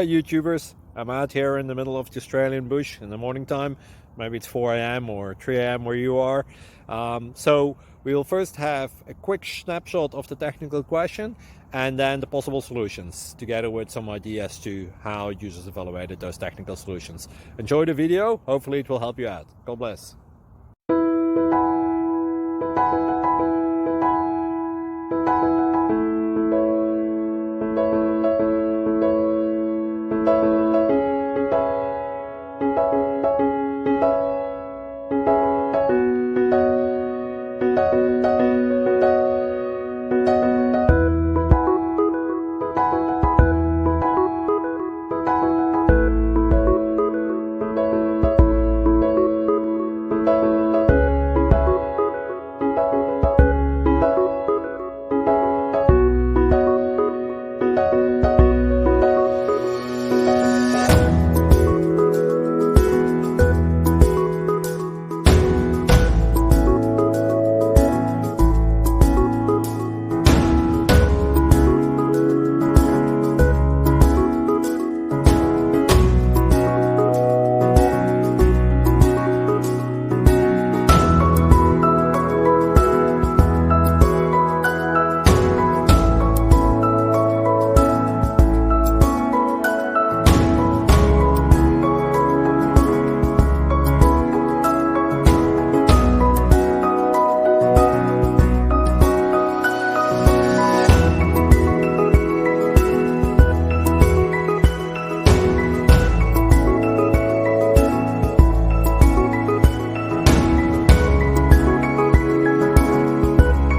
YouTubers. I'm out here in the middle of the Australian bush in the morning time. Maybe it's 4 a.m. or 3 a.m. where you are. So we will first have a quick snapshot of the technical question and then the possible solutions, together with some ideas to how users evaluated those technical solutions. Enjoy the video. Hopefully it will help you out. God bless.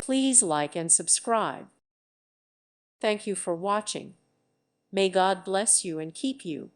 Please like and subscribe. Thank you for watching. May God bless you and keep you.